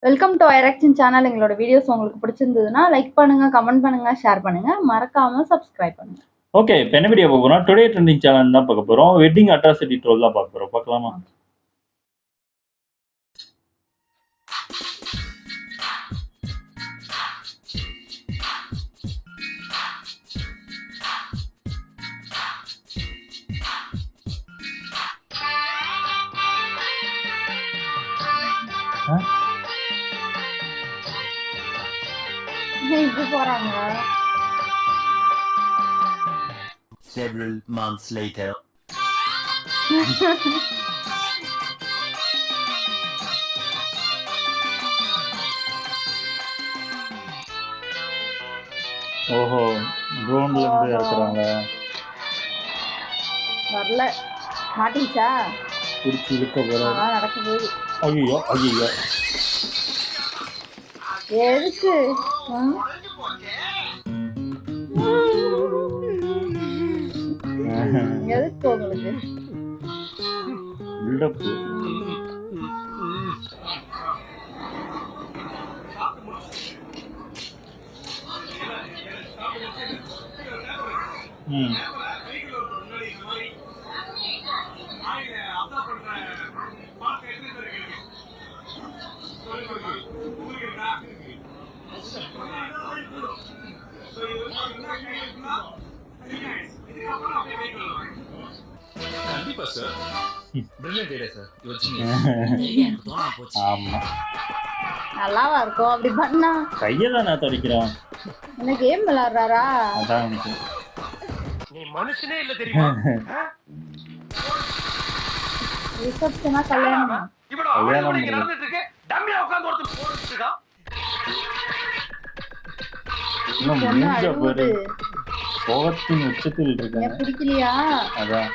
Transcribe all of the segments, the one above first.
Welcome to ஐரக்ஷன் channel. எங்களோட videos உங்களுக்கு பிடிச்சிருந்ததுன்னா லைக் பண்ணுங்க, கமெண்ட் பண்ணுங்க, ஷேர் பண்ணுங்க, மறக்காம சப்ஸ்கிரைப் பண்ணுங்க. ஓகே, இப்போ என்ன வீடியோ பார்க்க போறோம்? டுடே ட்ரெண்டிங் சேனல் தான் பார்க்க போறோம். வெட்டிங் அட்ராசிட்டி ட்ரோல் தான் பார்க்க போறோம். பார்க்கலாமா? இப்படி போறாங்க. Several months later. ஓஹோ, ட்ரோன்ல இருந்து இறக்குறாங்க. வரல, மாட்டிச்சா? பிடிச்சி இழுக்க போறாங்க. நடக்க போகுது. ஐயோ ஐயோ, எதுக்கு? எதுக்கு உங்களுக்கு பில்டப்? கண்டிப்பா sir. Brilliant idea sir. Your genius. ஆமா, நல்லாவா இருக்கும் அப்படி பண்ணா? கையை தான் நான் துடைக்கிறேன். என்ன கேம் விளையாடுறாரா? அதான் எனக்கு நீ மனுஷனே இல்ல தெரியுமா? ரிசப்ஷனா கல்யாணமா? இவனோ கல்யாணம் இங்க நடந்துட்டு இருக்கு. டம்மியா உட்கார்ந்து ஒருத்தர் போட்டுட்டு இருக்கான். இன்னும் மூஞ்ச பாரு, கோபத்தின் உச்சத்தில் இருக்காங்க. பிடிக்கலையா? அதான்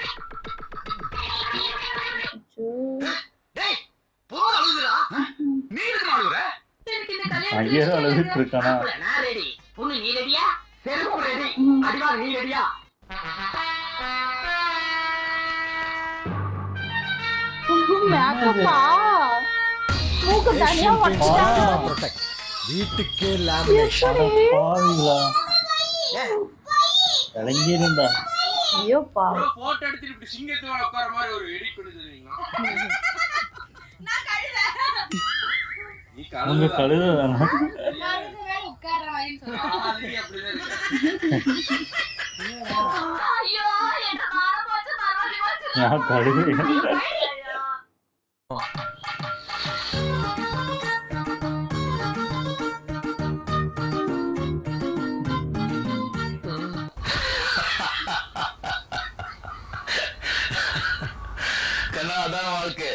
டேய், பொண்ணு அழுகுறா. நீ எதுக்கு அழுகுற? ஐயோ அழுதுட்டு இருக்கானா? நான் ரெடி. பொண்ணு நீ ரெடியா? செருப்பு ரெடி. அடிவாங்க நீ ரெடியா? மேக்கப்பா மூக்கு தனியா வச்சிட்டாங்க. வீட்டுக்கு லேமினேஷன். பாவிங்களா, இறங்கிருந்தா. ஐயோ பா, ஒரு போட்டோ எடுத்து இப்படி சிங்கத்தோட உட்கார மாதிரி ஒரு எடிட் பண்ணி தருவீங்களா? நான் கழுத. நீ உங்க கழுத. கழுத தானே? கழுதவே உட்கார்ற வயல் சொல்றா. ஆதி அப்படிதான் இருக்கு. ஐயோ என்ன மாற போச்சு மறவாடி போச்சு. நான் கழுத. அதான் வாழ்க்கை.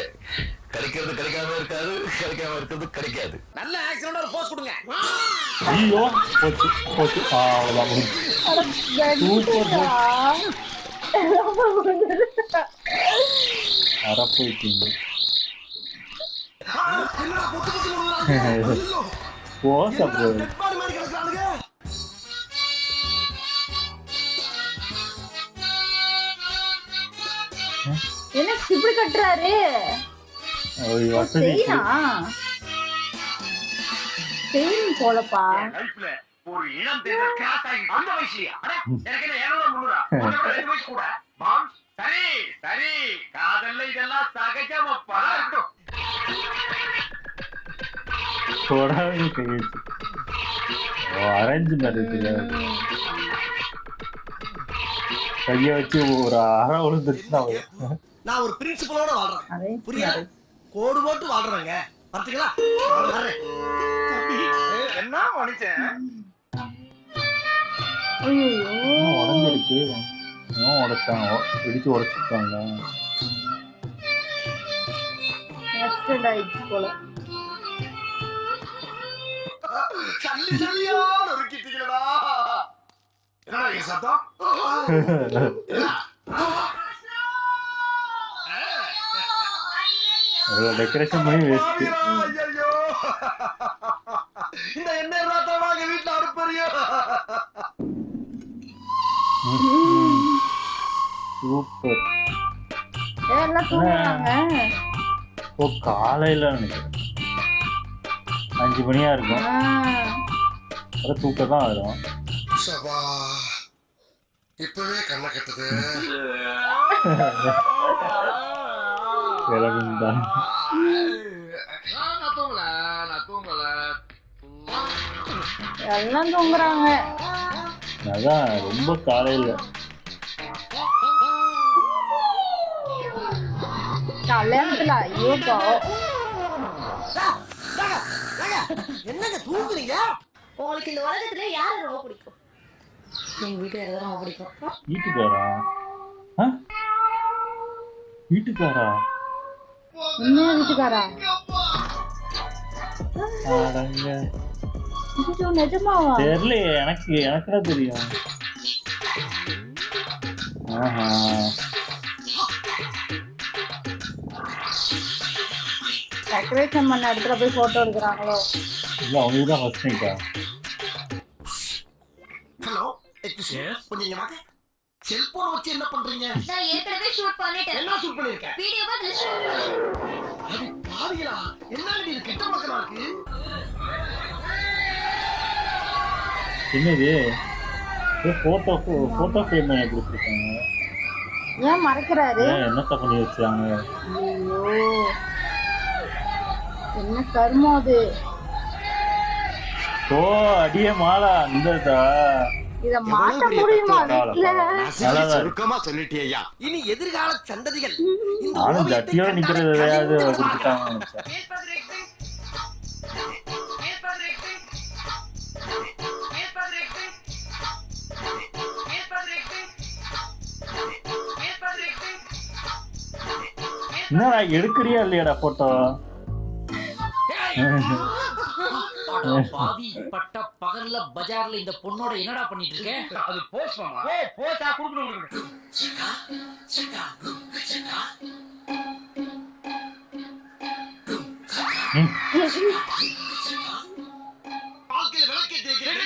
கிடைக்கிறது கிடைக்காம இருக்காது, கிடைக்காம இருக்கிறது கிடைக்காது. நல்ல ஆக்சிடென்ட் ஒரு போஸ்ட் கொடுங்க. ஐயோ போச்சு போச்சு. அவ்வளோதான் முடிஞ்சு. அரப்போயிட்டீங்க. போஸ் அப்போ என்ன இப்படி கட்டுறாரு? வசதி செயின் போலப்பா. லைஃப்ல ஒரு இளம் தேர்தல் கிராஸ் ஆகி அந்த வயசுலயா? அட எனக்கு என்ன 200 300 உன்னோட 2 வயசு கூட. மாம் சரி சரி, காதல்ல இதெல்லாம் சகஜமாப்பா. இருக்கட்டும். தொடாவே கையெழுத்து. அரேஞ்ச் மேரேஜ்ல கைய வச்சு ஒரு அரை விழுந்துருச்சுன்னா நான் ஒரு பிரின்சிபலோட வாழ்றேன். புரியா? கோடு போட்டு வாழ்றேங்க. பாத்தீங்களா? என்ன மனுஷன்? உடஞ்சிருக்கு. உடைச்சாங்க, இடிச்சு உடைச்சிருக்காங்க. ஆக்சிடென்ட் ஆயிடுச்சு போல. சல்லி சல்லியா நொறுக்கிட்டீங்களா? என்னடா இந்த சத்தம்? டெக்கரேஷன் பண்ணி வேஸ்ட். ஐயோ, இந்த எண்ணெய் ராத்தமாக வீட்டுல அனுப்புறியோ? சூப்பர். எல்லாம் தூங்குறாங்க. ஓ, காலையில நினைக்கிறேன். 5 மணியா இருக்கும். அது தூக்கம் தான் வரும். சபா இப்பவே கண்ணை கட்டுது. கிளம்புண்டா. நான் தூங்கல. எல்லாம் தூங்குறாங்க. அதான் ரொம்ப காலையில கல்யாணத்துல ஐயோ பாவம். என்னங்க தூங்குறீங்க? உங்களுக்கு இந்த உலகத்துல யாரை ரொம்ப பிடிக்கும்? எங்க வீட்டுக்காரர் தான் ரொம்ப பிடிக்கும். வீட்டுக்காரா? வீட்டுக்காரா? என்ன வீட்டுக்காரா? ஆடங்க. இது நிஜமாவா? தெரியலையே, எனக்குடா தெரியும். ஆஹா. டெக்கரேஷன் பண்ண இடத்துல போய் போட்டோ எடுக்கிறாங்களோ? இல்ல அவங்க தான் ஃபர்ஸ்ட் நைட்டா? ஹலோ கொஞ்சம் இங்க வாங்க. செல்போன் வச்சு என்ன பண்றீங்க? நான் ஏற்கனவே ஷூட் பண்ணிட்டேன். என்ன ஷூட் பண்ணிருக்க? வீடியோ பார்த்து ஷூட் பண்ணிட்டேன். அது பாவிகளா, என்னங்க இது கெட்ட பழக்கமா இருக்கு? என்னது? போட்டோ ஃப்ரேம் பண்ணி கொடுத்துருக்காங்க. ஏன் மறைக்கிறாரு? என்னத்த பண்ணி வச்சாங்க? ஐயோ என்ன கர்மம் அது. ஓ அடியே மாலா இந்ததா. இத மாட்ட முடியுமா வீட்ல? சுருக்கமா சொல்லிட்டியா? இனி எதிர்கால சந்ததிகள் இந்த நானும் ஜட்டியோட நிக்கிறது எதையாவது கொடுத்துட்டாங்கன்னு நினைச்சேன். என்னடா எடுக்கிறியா இல்லையாடா போட்டோ? பாவி பட்ட பகல்ல பஜார்ல இந்த பொண்ணோட என்னடா பண்ணிட்டு இருக்க? அது போஸ்ட் மாமா. போஸ்டா குடுக்குறோம். வாழ்க்கையில விளக்கேத்தி வைக்கிறேன்.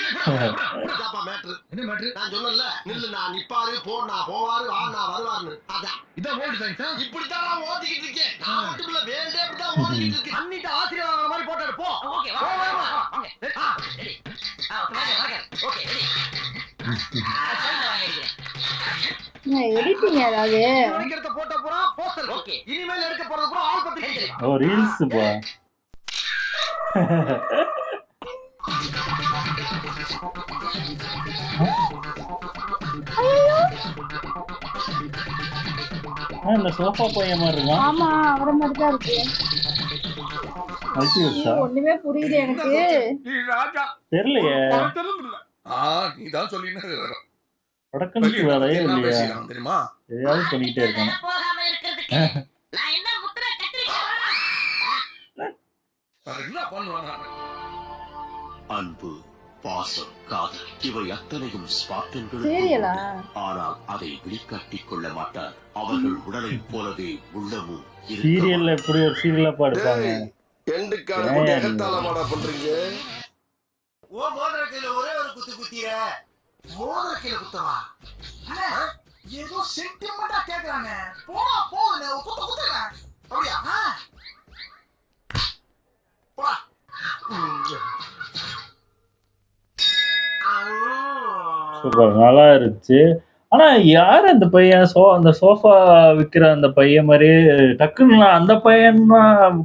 என்ன மேட்ரு? நான் சொன்னேன்ல, நில்லு நான் நிப்பாரு, போனா போவாரு, வானா வருவாருன்னு. அதான் இதான் ஓல்ட் சயின்ஸ். இப்படித்தான் நான் ஓட்டிக்கிட்டு இருக்கேன். நான் மட்டும் இல்ல, வேண்டே அப்படிதான் ஓட்டிக்கிட்டு இருக்கேன். அன்னிட்ட ஆசீர்வாதம் வாங்குற மாதிரி போட்டோ எடுப்போம். ஓகே வா வாங்க. ரெடி. Okay ready. எடிட்டிங் ஏதாவது எடுக்கிறத போட்டோ பூரா போஸ்டர். ஓகே. இனிமேல் எடுக்க போறது பூரா ஆல் பத்திரிகை. ஓ ரீல்ஸ் பா. இந்த சோஃபா பையன் மாதிரி இருக்கான். ஆமா அவரை மாதிரி தான் இருக்கு. ஒண்ணுமே புரியல எனக்கு. நீ ராஜா தெரியலையே. நீதான் சொல்லினா படக்கனுக்கு வேலையே இல்லையா? தெரியுமா? எதையாவது பண்ணிக்கிட்டே இருக்கணும். போகாம இருக்கிறதுக்கு நான் என்ன முத்திர கத்திரிக்காய்? என்ன பண்ணுவாங்க? அன்பு, பாசம், காதல் இவை அத்தனையும் சீரியலா? ஆனால் அதை வெளிக்காட்டிக் கொள்ள மாட்டார். அவர்கள் உடலை போலவே உள்ளமும். சீரியல்ல எப்படி ஒரு சீரியலா பாடுப்பாங்க? எண்டுக்கான போட்டு எகத்தாளமாடா பண்றீங்க? ஓ மோதிர கையில ஒரே ஒரு குத்து குத்திய. மோதிர கையில குத்தவா? ஏதோ சென்டிமெண்டா கேக்குறாங்க. போடா போங்க, குத்து குத்துங்க. அப்படியா? போடா. சூப்பர், நல்லா இருந்துச்சு. ஆனா யார் அந்த பையன்? அந்த சோஃபா விக்கிற அந்த பையன் மாதிரி டக்குன்னு நான் அந்த பையன்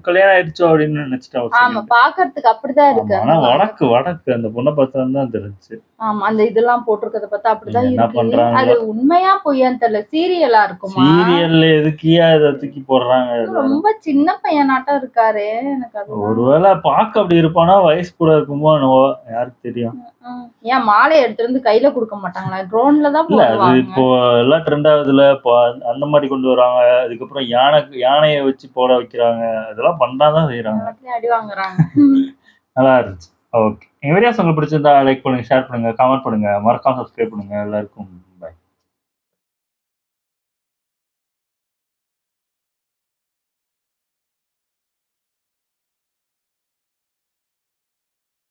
கல்யாணம் ஆயிடுச்சோ அப்படின்னு நினைச்சிட்டேன். ஆமா பாக்குறதுக்கு அப்படிதான் இருக்கு. ஆனா வடக்கு அந்த பொண்ணை பார்த்தா தான் தெரிஞ்சு. ஆமா அந்த இதெல்லாம் போட்டிருக்கத பார்த்தா அப்படிதான் என்ன இருக்கு. பண்றாங்க? அது உண்மையா பொய்யான்னு தெரியல. சீரியலா இருக்குமா? சீரியல்ல எதுக்கியா இதை தூக்கி போடுறாங்க? ரொம்ப சின்ன பையனாட்டம் இருக்காரு. எனக்கு அது ஒருவேளை பாக்க அப்படி இருப்பானா, வயசு கூட இருக்குமோ என்னவோ, யாருக்கு தெரியும். ஏன் மாலை எடுத்துட்டு வந்து கையில கொடுக்க மாட்டாங்களா? ட்ரோன்ல தான் இல்ல அது போடுவாங்க. இப்போ எல்லாம் ட்ரெண்ட் ஆகுதுல, அந்த மாதிரி கொண்டு வராங்க. அதுக்கப்புறம் யானையை வச்சு போட வைக்கிறாங்க. அதெல்லாம் பண்ணாதான் செய்யறாங்க. அடி வாங்குறாங்க. நல்லா இருந்துச்சு. ஓகே, எங்க வீடியோஸ் உங்களுக்கு பிடிச்சிருந்தா லைக் பண்ணுங்க, ஷேர் பண்ணுங்க, கமெண்ட் பண்ணுங்க, மறக்காம சப்ஸ்கிரைப் பண்ணுங்க. எல்லாருக்கும்